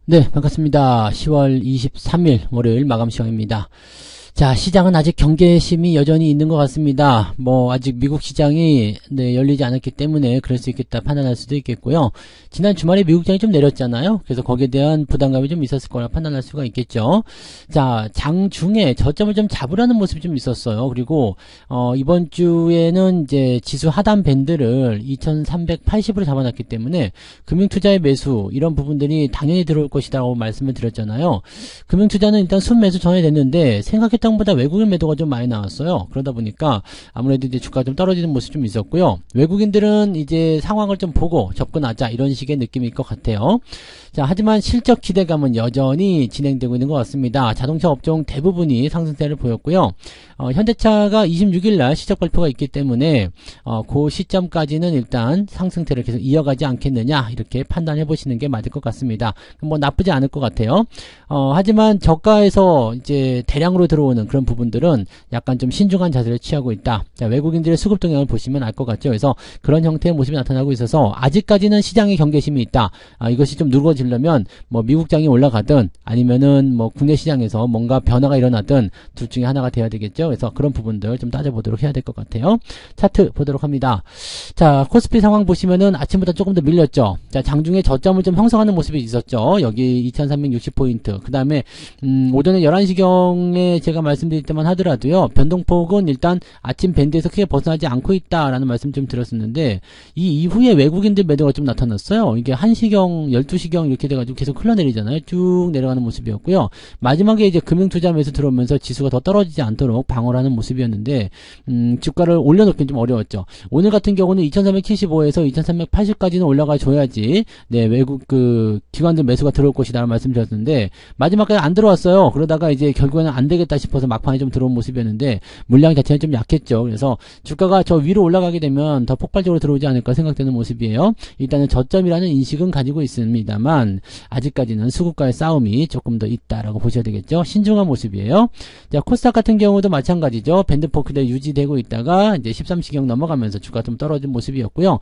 네, 반갑습니다. 10월 23일 월요일 마감 시간입니다. 자, 시장은 아직 경계심이 여전히 있는 것 같습니다. 아직 미국 시장이 열리지 않았기 때문에 그럴 수 있겠다 판단할 수도 있겠고요. 지난 주말에 미국 시장이 좀 내렸잖아요. 그래서 거기에 대한 부담감이 좀 있었을 거라 판단할 수가 있겠죠. 자, 장중에 저점을 좀 잡으라는 모습이 좀 있었어요. 그리고 이번 주에는 이제 지수 하단 밴드를 2380으로 잡아놨기 때문에 금융투자의 매수 이런 부분들이 당연히 들어올 것이다라고 말씀을 드렸잖아요. 금융투자는 일단 순매수 전해됐는데 생각했던 보다 외국인 매도가 좀 많이 나왔어요. 그러다 보니까 아무래도 이제 주가가 좀 떨어지는 모습이 좀 있었고요. 외국인들은 이제 상황을 좀 보고 접근하자 이런 식의 느낌일 것 같아요. 자, 하지만 실적 기대감은 여전히 진행되고 있는 것 같습니다. 자동차 업종 대부분이 상승세를 보였고요. 현대차가 26일날 실적 발표가 있기 때문에 그 시점까지는 일단 상승세를 계속 이어가지 않겠느냐 이렇게 판단해 보시는 게 맞을 것 같습니다. 나쁘지 않을 것 같아요. 하지만 저가에서 이제 대량으로 들어오는 그런 부분들은 약간 좀 신중한 자세를 취하고 있다. 자, 외국인들의 수급 동향을 보시면 알 것 같죠. 그래서 그런 형태의 모습이 나타나고 있어서 아직까지는 시장의 경계심이 있다. 이것이 좀 누그러지려면 미국장이 올라가든 아니면은 국내 시장에서 뭔가 변화가 일어나든 둘 중에 하나가 돼야 되겠죠. 그래서 그런 부분들 좀 따져보도록 해야 될 것 같아요. 차트 보도록 합니다. 자, 코스피 상황 보시면은 아침보다 조금 더 밀렸죠. 자, 장중에 저점을 좀 형성하는 모습이 있었죠. 여기 2360포인트. 그 다음에 오전에 11시경에 제가 말씀드릴 때만 하더라도요. 변동폭은 일단 아침 밴드에서 크게 벗어나지 않고 있다라는 말씀 좀 드렸었는데 이 이후에 외국인들 매도가 좀 나타났어요. 이게 1시경, 12시경 이렇게 돼가지고 계속 흘러내리잖아요. 쭉 내려가는 모습이었고요. 마지막에 이제 금융투자 매수 들어오면서 지수가 더 떨어지지 않도록 방어를 하는 모습이었는데 주가를 올려놓기는 좀 어려웠죠. 오늘 같은 경우는 2375에서 2380까지는 올라가 줘야지 외국 기관들 매수가 들어올 것이다라는 말씀 드렸는데 마지막까지 안 들어왔어요. 그러다가 이제 결국에는 안 되겠다 싶어서 막판에 좀 들어온 모습이었는데 물량 자체는 좀 약했죠. 그래서 주가가 저 위로 올라가게 되면 더 폭발적으로 들어오지 않을까 생각되는 모습이에요. 일단은 저점이라는 인식은 가지고 있습니다만 아직까지는 수급과의 싸움이 조금 더 있다라고 보셔야 되겠죠. 신중한 모습이에요. 자, 코스닥 같은 경우도 마찬가지죠. 밴드폭 그대로 유지되고 있다가 이제 13시경 넘어가면서 주가 좀 떨어진 모습이었고요.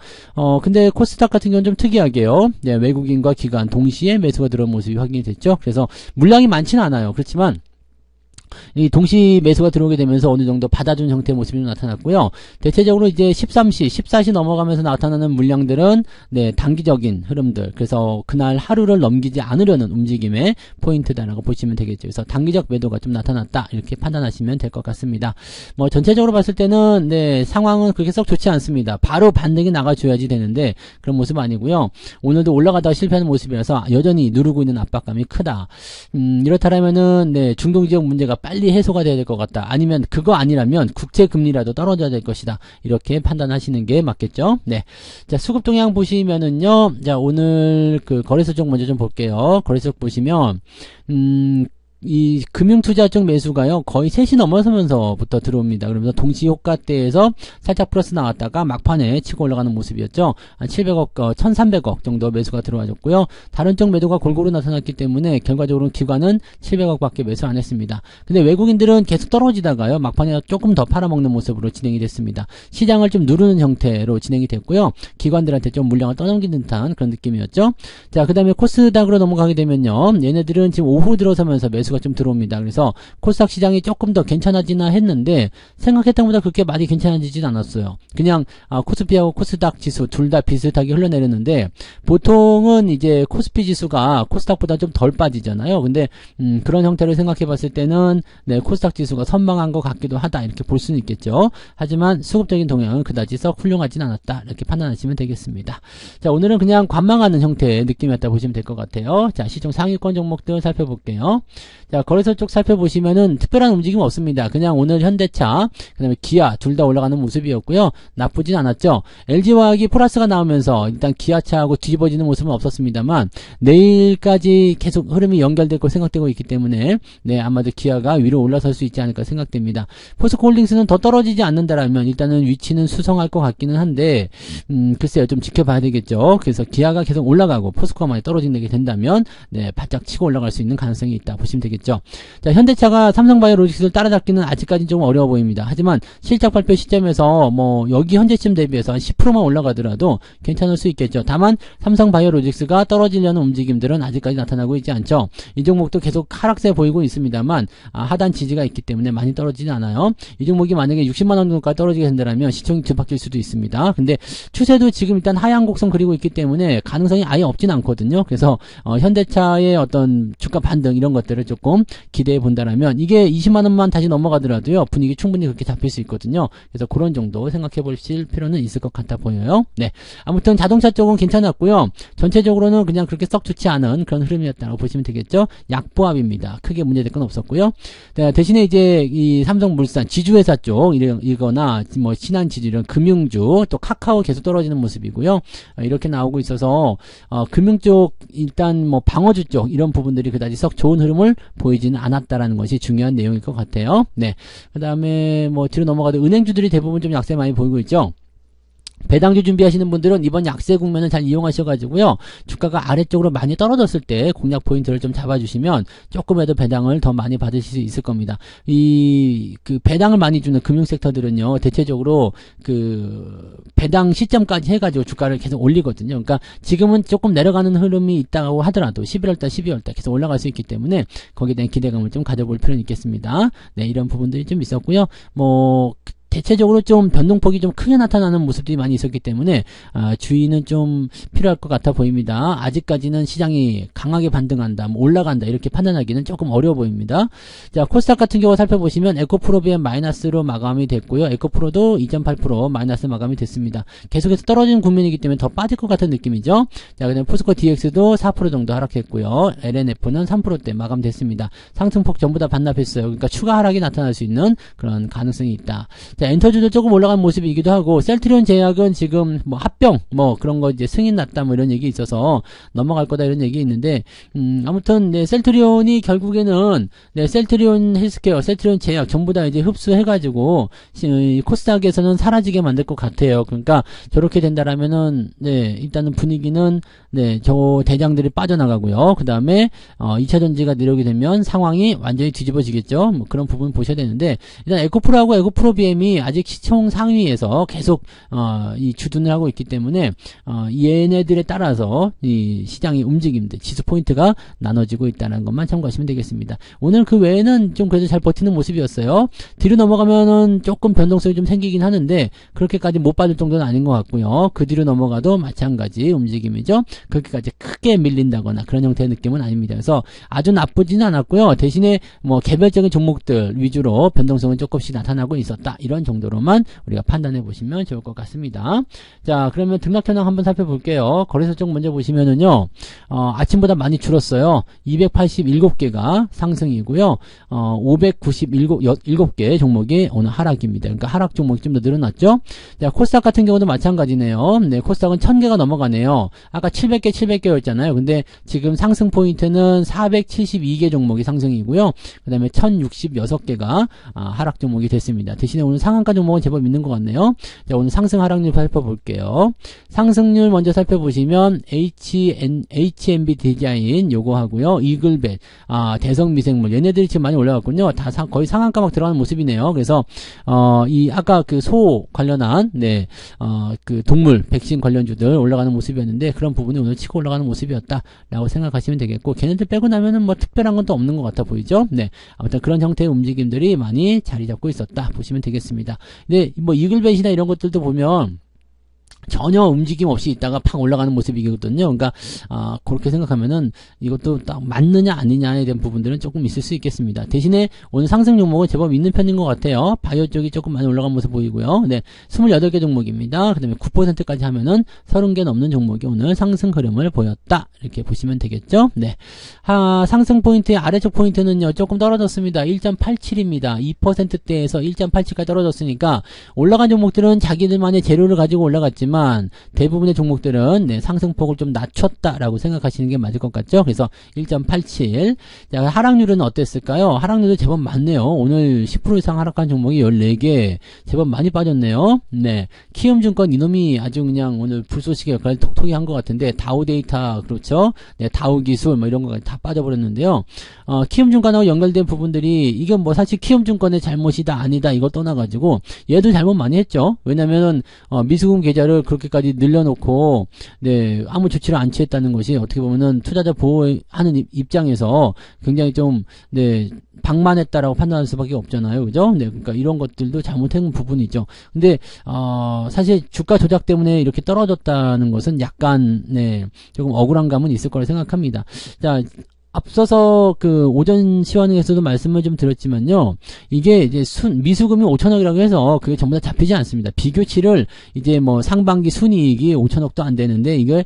근데 코스닥 같은 경우는 좀 특이하게요. 외국인과 기관 동시에 매수가 들어온 모습이 확인이 됐죠. 그래서 물량이 많지는 않아요. 그렇지만 이 동시 매수가 들어오게 되면서 어느 정도 받아준 형태의 모습이 나타났고요. 대체적으로 이제 13시, 14시 넘어가면서 나타나는 물량들은 단기적인 흐름들. 그래서 그날 하루를 넘기지 않으려는 움직임의 포인트다라고 보시면 되겠죠. 그래서 단기적 매도가 좀 나타났다. 이렇게 판단하시면 될 것 같습니다. 전체적으로 봤을 때는 상황은 그렇게 썩 좋지 않습니다. 바로 반등이 나가줘야지 되는데 그런 모습 아니고요. 오늘도 올라가다가 실패하는 모습이라서 여전히 누르고 있는 압박감이 크다. 이렇다면은 중동 지역 문제가 빨리 해소가 돼야 될 것 같다. 아니면 그거 아니라면 국채 금리라도 떨어져야 될 것이다. 이렇게 판단하시는 게 맞겠죠. 자, 수급 동향 보시면은요. 자, 오늘 거래소 쪽 먼저 좀 볼게요. 거래소 보시면 이 금융투자 쪽 매수가요 거의 3시 넘어서면서부터 들어옵니다. 그러면서 동시 효과대에서 살짝 플러스 나왔다가 막판에 치고 올라가는 모습이었죠. 한 700억, 1300억 정도 매수가 들어와줬고요. 다른 쪽 매도가 골고루 나타났기 때문에 결과적으로 기관은 700억 밖에 매수 안 했습니다. 근데 외국인들은 계속 떨어지다가요 막판에 조금 더 팔아먹는 모습으로 진행이 됐습니다. 시장을 좀 누르는 형태로 진행이 됐고요. 기관들한테 좀 물량을 떠넘기는 듯한 그런 느낌이었죠. 자, 그 다음에 코스닥으로 넘어가게 되면요. 얘네들은 지금 오후 들어서면서 매수가 좀 들어옵니다. 그래서 코스닥 시장이 조금 더 괜찮아지나 했는데 생각했던 것보다 그렇게 많이 괜찮아지진 않았어요. 그냥 코스피하고 코스닥 지수 둘 다 비슷하게 흘러내렸는데 보통은 이제 코스피 지수가 코스닥보다 좀 덜 빠지잖아요. 근데 그런 형태를 생각해 봤을 때는 코스닥 지수가 선방한 것 같기도 하다 이렇게 볼 수는 있겠죠. 하지만 수급적인 동향은 그다지 썩 훌륭하진 않았다 이렇게 판단하시면 되겠습니다. 자, 오늘은 그냥 관망하는 형태의 느낌이었다 보시면 될 것 같아요. 자, 시총 상위권 종목들 살펴볼게요. 자, 거래소 쪽 살펴보시면은 특별한 움직임 없습니다. 그냥 오늘 현대차, 그 다음에 기아 둘 다 올라가는 모습이었고요. 나쁘진 않았죠. LG화학이 플러스가 나오면서 일단 기아차하고 뒤집어지는 모습은 없었습니다만 내일까지 계속 흐름이 연결될 거 생각되고 있기 때문에 아마도 기아가 위로 올라설 수 있지 않을까 생각됩니다. 포스코홀딩스는 더 떨어지지 않는다라면 일단은 위치는 수성할 것 같기는 한데 글쎄요, 좀 지켜봐야 되겠죠. 그래서 기아가 계속 올라가고 포스코가 많이 떨어지게 된다면 바짝 치고 올라갈 수 있는 가능성이 있다 보시면 되겠습니다. 되겠죠. 자, 현대차가 삼성바이오로직스를 따라잡기는 아직까지는 좀 어려워 보입니다. 하지만 실적 발표 시점에서 뭐 여기 현재쯤 대비해서 한 10%만 올라가더라도 괜찮을 수 있겠죠. 다만 삼성바이오로직스가 떨어지려는 움직임들은 아직까지 나타나고 있지 않죠. 이 종목도 계속 하락세 보이고 있습니다만 하단 지지가 있기 때문에 많이 떨어지지 않아요. 이 종목이 만약에 60만원 정도까지 떨어지게 된다면 시총이 뒤바뀔 수도 있습니다. 근데 추세도 지금 일단 하향 곡선 그리고 있기 때문에 가능성이 아예 없진 않거든요. 그래서 현대차의 어떤 주가 반등 이런 것들을 조금 기대해 본다라면 이게 20만원만 다시 넘어가더라도요 분위기 충분히 그렇게 잡힐 수 있거든요. 그래서 그런 정도 생각해 보실 필요는 있을 것 같아 보여요. 네, 아무튼 자동차 쪽은 괜찮았고요. 전체적으로는 그냥 그렇게 썩 좋지 않은 그런 흐름이었다고 보시면 되겠죠. 약보합입니다. 크게 문제될 건 없었고요. 네, 대신에 이제 이 삼성물산 지주회사 쪽 이거나 뭐 신한지주 이런 금융주 또 카카오 계속 떨어지는 모습이고요. 이렇게 나오고 있어서 금융 쪽 일단 뭐 방어주 쪽 이런 부분들이 그다지 썩 좋은 흐름을 보이지는 않았다라는 것이 중요한 내용일 것 같아요. 네, 그다음에 뭐 뒤로 넘어가도 은행주들이 대부분 좀 약세 많이 보이고 있죠. 배당주 준비하시는 분들은 이번 약세 국면을 잘 이용하셔가지고요. 주가가 아래쪽으로 많이 떨어졌을 때 공략 포인트를 좀 잡아주시면 조금이라도 배당을 더 많이 받으실 수 있을 겁니다. 그 배당을 많이 주는 금융섹터들은요. 대체적으로 그 배당 시점까지 해가지고 주가를 계속 올리거든요. 그러니까 지금은 조금 내려가는 흐름이 있다고 하더라도 11월달, 12월달 계속 올라갈 수 있기 때문에 거기에 대한 기대감을 좀 가져볼 필요는 있겠습니다. 네, 이런 부분들이 좀 있었고요. 뭐 대체적으로 좀 변동폭이 좀 크게 나타나는 모습들이 많이 있었기 때문에 주의는 좀 필요할 것 같아 보입니다. 아직까지는 시장이 강하게 반등한다, 뭐 올라간다 이렇게 판단하기는 조금 어려워 보입니다. 자, 코스닥 같은 경우 살펴보시면 에코프로비엔 마이너스로 마감이 됐고요. 에코프로도 2.8% 마이너스 마감이 됐습니다. 계속해서 떨어지는 국면이기 때문에 더 빠질 것 같은 느낌이죠. 자, 그다음에 포스코 DX도 4% 정도 하락했고요. LNF는 3%대 마감됐습니다. 상승폭 전부 다 반납했어요. 그러니까 추가 하락이 나타날 수 있는 그런 가능성이 있다. 자, 엔터주도 조금 올라간 모습이기도 하고 셀트리온 제약은 지금 뭐 합병 뭐 그런 거 이제 승인 났다 뭐 이런 얘기 있어서 넘어갈 거다 이런 얘기 있는데 아무튼 네, 셀트리온이 결국에는 네, 셀트리온 헬스케어, 셀트리온 제약 전부 다 이제 흡수해가지고 코스닥에서는 사라지게 만들 것 같아요. 그러니까 저렇게 된다라면은 네, 일단은 분위기는 네, 저 대장들이 빠져나가고요. 그 다음에 2차 전지가 내려오게 되면 상황이 완전히 뒤집어지겠죠. 뭐 그런 부분 보셔야 되는데 일단 에코프로하고 에코프로비엠이 아직 시총 상위에서 계속 이 주둔을 하고 있기 때문에 얘네들에 따라서 이 시장의 움직임들 지수 포인트가 나눠지고 있다는 것만 참고하시면 되겠습니다. 오늘 그 외에는 좀 그래도 잘 버티는 모습이었어요. 뒤로 넘어가면은 조금 변동성이 좀 생기긴 하는데 그렇게까지 못 받을 정도는 아닌 것 같고요. 그 뒤로 넘어가도 마찬가지 움직임이죠. 그렇게까지 크게 밀린다거나 그런 형태의 느낌은 아닙니다. 그래서 아주 나쁘지는 않았고요. 대신에 뭐 개별적인 종목들 위주로 변동성은 조금씩 나타나고 있었다. 이런 정도로만 우리가 판단해 보시면 좋을 것 같습니다. 자, 그러면 등락 현황 한번 살펴볼게요. 거래소 쪽 먼저 보시면은요, 아침보다 많이 줄었어요. 287개가 상승이고요. 597개 종목이 오늘 하락입니다. 그러니까 하락 종목이 좀 더 늘어났죠. 자, 코스닥 같은 경우도 마찬가지네요. 네, 코스닥은 1000개가 넘어가네요. 아까 700개였잖아요. 근데 지금 상승 포인트는 472개 종목이 상승이고요. 그 다음에 1066개가 하락 종목이 됐습니다. 대신에 오늘 상한가 종목은 제법 있는 것 같네요. 자, 오늘 상승 하락률 살펴볼게요. 상승률 먼저 살펴보시면 HMB 디자인 요거 하고요. 이글벳, 대성미생물 얘네들이 지금 많이 올라갔군요. 다 거의 상한가 막 들어가는 모습이네요. 그래서 이 아까 그 소 관련한 네, 그 동물 백신 관련주들 올라가는 모습이었는데 그런 부분이 오늘 치고 올라가는 모습이었다라고 생각하시면 되겠고 걔네들 빼고 나면은 뭐 특별한 건 또 없는 것 같아 보이죠. 네, 아무튼 그런 형태의 움직임들이 많이 자리 잡고 있었다 보시면 되겠습니다. 근데 뭐 이글벳이나 이런 것들도 보면 전혀 움직임 없이 있다가 팍 올라가는 모습이거든요. 그러니까 그렇게 생각하면은 이것도 딱 맞느냐 아니냐에 대한 부분들은 조금 있을 수 있겠습니다. 대신에 오늘 상승 종목은 제법 있는 편인 것 같아요. 바이오 쪽이 조금 많이 올라간 모습 보이고요. 네, 28개 종목입니다. 그 다음에 9%까지 하면은 30개 넘는 종목이 오늘 상승 흐름을 보였다. 이렇게 보시면 되겠죠. 네, 상승 포인트의 아래쪽 포인트는요 조금 떨어졌습니다. 1.87입니다. 2%대에서 1.87까지 떨어졌으니까 올라간 종목들은 자기들만의 재료를 가지고 올라갔지만 있지만 대부분의 종목들은 네, 상승폭을 좀 낮췄다라고 생각하시는 게 맞을 것 같죠? 그래서 1.87. 자, 하락률은 어땠을까요? 하락률도 제법 많네요. 오늘 10% 이상 하락한 종목이 14개. 제법 많이 빠졌네요. 네. 키움증권 이놈이 아주 그냥 오늘 불쏘시개 역할을 톡톡히 한 것 같은데, 다우데이터, 그렇죠? 네, 다우기술, 뭐 이런 거까지 다 빠져버렸는데요. 키움증권하고 연결된 부분들이, 이건 뭐 사실 키움증권의 잘못이다, 아니다, 이거 떠나가지고, 얘도 잘못 많이 했죠? 왜냐면은, 미수금 계좌를 그렇게까지 늘려놓고, 네, 아무 조치를 안 취했다는 것이 어떻게 보면은 투자자 보호하는 입장에서 굉장히 좀, 네, 방만했다라고 판단할 수밖에 없잖아요. 그죠? 네, 그러니까 이런 것들도 잘못한 부분이죠. 근데, 사실 주가 조작 때문에 이렇게 떨어졌다는 것은 약간, 네, 조금 억울한 감은 있을 거라 생각합니다. 자, 앞서서 그 오전 시황에서도 말씀을 좀 드렸지만요. 이게 이제 미수금이 5천억이라고 해서 그게 전부 다 잡히지 않습니다. 비교치를 이제 뭐 상반기 순이익이 5천억도 안 되는데 이게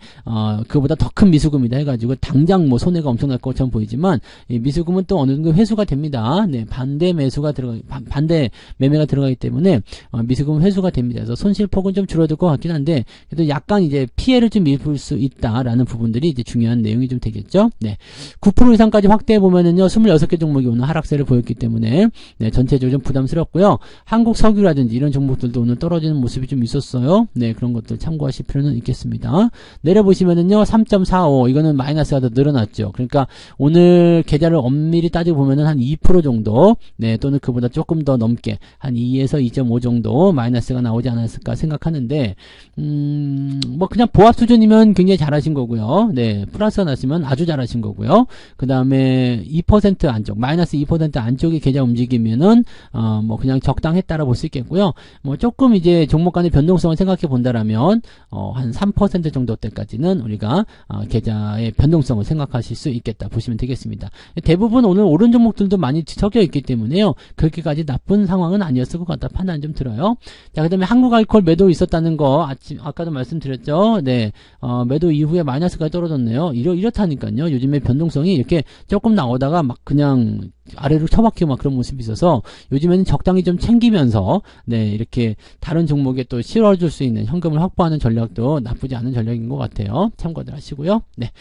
그보다 더 큰 미수금이다 해가지고 당장 뭐 손해가 엄청날 것처럼 보이지만 이 미수금은 또 어느 정도 회수가 됩니다. 네, 반대 매매가 들어가기 때문에 미수금 회수가 됩니다. 그래서 손실폭은 좀 줄어들 것 같긴 한데 그래도 약간 이제 피해를 좀 입을 수 있다라는 부분들이 이제 중요한 내용이 좀 되겠죠. 네. 9% 이상까지 확대해 보면은요, 26개 종목이 오늘 하락세를 보였기 때문에, 네, 전체적으로 좀 부담스럽고요. 한국 석유라든지 이런 종목들도 오늘 떨어지는 모습이 좀 있었어요. 네, 그런 것들 참고하실 필요는 있겠습니다. 내려보시면은요, 3.45, 이거는 마이너스가 더 늘어났죠. 그러니까 오늘 계좌를 엄밀히 따지고 보면은 한 2% 정도, 네, 또는 그보다 조금 더 넘게, 한 2에서 2.5 정도 마이너스가 나오지 않았을까 생각하는데, 뭐 그냥 보합 수준이면 굉장히 잘하신 거고요. 네, 플러스가 났으면 아주 잘하신 거고요. 그 다음에 2% 안쪽, 마이너스 2% 안쪽의 계좌 움직이면은, 뭐 그냥 적당했다라 볼 수 있겠고요. 뭐 조금 이제 종목 간의 변동성을 생각해 본다라면, 한 3% 정도 때까지는 우리가, 계좌의 변동성을 생각하실 수 있겠다 보시면 되겠습니다. 대부분 오늘 오른 종목들도 많이 섞여 있기 때문에요. 그렇게까지 나쁜 상황은 아니었을 것 같다 판단 좀 들어요. 자, 그 다음에 한국알코올 매도 있었다는 거, 아까도 말씀드렸죠. 네, 매도 이후에 마이너스까지 떨어졌네요. 이렇다니까요. 요즘에 변동성이 이렇게 조금 나오다가 막 그냥 아래로 처박히고 막 그런 모습이 있어서 요즘에는 적당히 좀 챙기면서 네, 이렇게 다른 종목에 또 실어줄 수 있는 현금을 확보하는 전략도 나쁘지 않은 전략인 것 같아요. 참고들 하시고요. 네.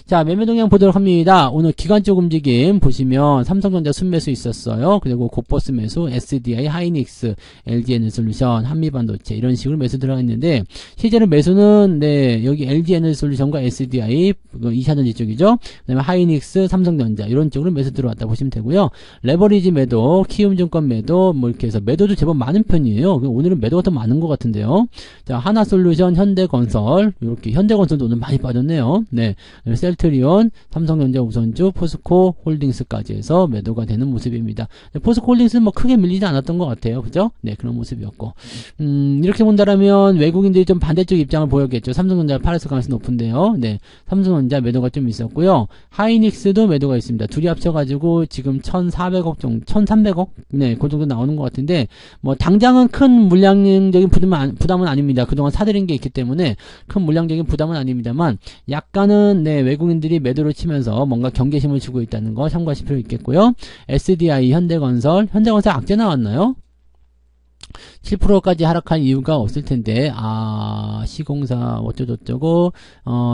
자, 매매 동향 보도록 합니다. 오늘 기관적 움직임 보시면 삼성전자 순매수 있었어요. 그리고 고버스 매수, SDI, 하이닉스, LG에너지솔루션, 한미반도체 이런 식으로 매수 들어가 있는데 실제로 매수는 네, 여기 LG에너지솔루션과 SDI 2차전지 쪽이죠. 그다음에 하이닉스, 삼성전자 이런 쪽으로 매수 들어왔다 보시면 되고요. 레버리지 매도, 키움증권 매도, 뭐 이렇게 해서 매도도 제법 많은 편이에요. 오늘은 매도가 더 많은 것 같은데요. 자, 하나솔루션, 현대건설, 이렇게 현대건설도 오늘 많이 빠졌네요. 네, 셀트리온, 삼성전자 우선주, 포스코 홀딩스까지 해서 매도가 되는 모습입니다. 포스코 홀딩스는 뭐 크게 밀리지 않았던 것 같아요. 그죠? 네, 그런 모습이었고. 이렇게 본다라면 외국인들이 좀 반대쪽 입장을 보였겠죠. 삼성전자를 팔았을 가능성이 높은데요. 네, 삼성전자 매도가 좀 있었고요. 하이닉스도 매도가 있습니다. 둘이 합쳐가지고 지금 1,400억 정도, 1,300억? 네, 그 정도 나오는 것 같은데, 뭐, 당장은 큰 물량적인 부담은 아닙니다. 그동안 사들인 게 있기 때문에 큰 물량적인 부담은 아닙니다만, 약간은, 네, 외국인들이 매도를 치면서 뭔가 경계심을 주고 있다는 거 참고하실 필요 있겠고요. SDI, 현대건설 악재 나왔나요? 7%까지 하락한 이유가 없을 텐데, 시공사 어쩌고저쩌고,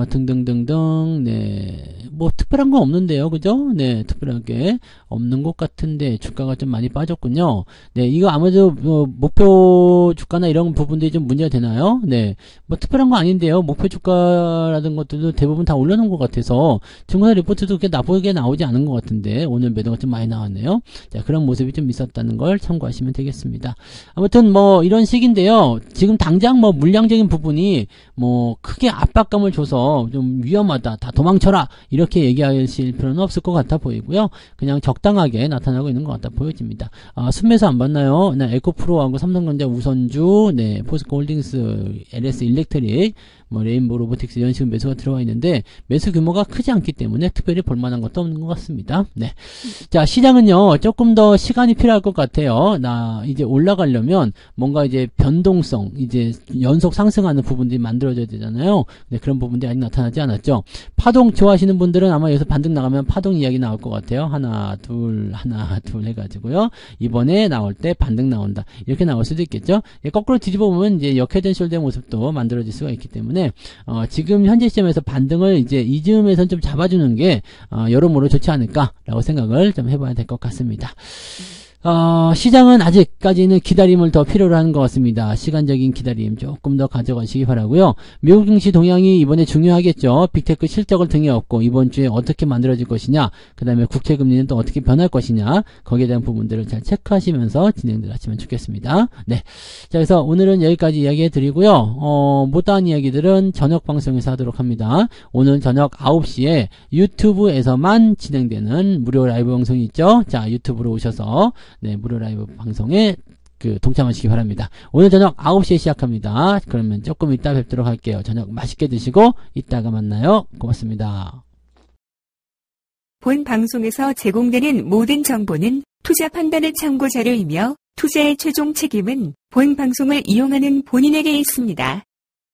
등등등등, 네, 뭐 특별한 건 없는데요, 그죠? 네, 특별하게 없는 것 같은데 주가가 좀 많이 빠졌군요. 네, 이거 아무래도 목표 주가나 이런 부분들이 좀 문제가 되나요? 네, 뭐 특별한 거 아닌데요. 목표 주가라든 것들도 대부분 다 올려놓은 것 같아서 증권사 리포트도 그렇게 나쁘게 나오지 않은 것 같은데 오늘 매도가 좀 많이 나왔네요. 자, 그런 모습이 좀 있었다는 걸 참고하시면 되겠습니다. 아무튼 뭐 이런 식인데요. 지금 당장 뭐 물량적인 부분이 뭐 크게 압박감을 줘서 좀 위험하다, 다 도망쳐라 이렇게 얘기하실 필요는 없을 것 같아 보이고요. 그냥 적당하게 나타나고 있는 것 같아 보여집니다. 순매수 안 봤나요? 네, 에코프로하고 삼성전자 우선주, 네, 포스코 홀딩스, LS 일렉트릭 뭐 레인보우 로보틱스 이런 식으로 매수가 들어와 있는데 매수 규모가 크지 않기 때문에 특별히 볼만한 것도 없는 것 같습니다. 네. 자, 시장은요, 조금 더 시간이 필요할 것 같아요. 이제 올라가려면 뭔가 이제 변동성, 이제 연속 상승하는 부분들이 만들어져야 되잖아요. 근데 그런 부분들이 아직 나타나지 않았죠. 파동 좋아하시는 분들은 아마 여기서 반등 나가면 파동 이야기 나올 것 같아요. 하나, 둘 해가지고요. 이번에 나올 때 반등 나온다. 이렇게 나올 수도 있겠죠. 거꾸로 뒤집어 보면 이제 역회전 숄더의 모습도 만들어질 수가 있기 때문에, 지금 현재 시점에서 반등을 이제 이 즈음에선 좀 잡아주는 게, 여러모로 좋지 않을까라고 생각을 좀 해봐야 될 것 같습니다. 시장은 아직까지는 기다림을 더 필요로 하는 것 같습니다. 시간적인 기다림 조금 더 가져가시기 바라고요. 미국 증시 동향이 이번에 중요하겠죠. 빅테크 실적을 등에 업고 이번 주에 어떻게 만들어질 것이냐, 그 다음에 국채금리는 또 어떻게 변할 것이냐, 거기에 대한 부분들을 잘 체크하시면서 진행들 하시면 좋겠습니다. 네. 자, 그래서 오늘은 여기까지 이야기해 드리고요. 못다한 이야기들은 저녁 방송에서 하도록 합니다. 오늘 저녁 9시에 유튜브에서만 진행되는 무료 라이브 방송이 있죠. 자, 유튜브로 오셔서 네, 무료 라이브 방송에 동참하시기 바랍니다. 오늘 저녁 9시에 시작합니다. 그러면 조금 이따 뵙도록 할게요. 저녁 맛있게 드시고 이따가 만나요. 고맙습니다. 본 방송에서 제공되는 모든 정보는 투자 판단의 참고 자료이며 투자의 최종 책임은 본 방송을 이용하는 본인에게 있습니다.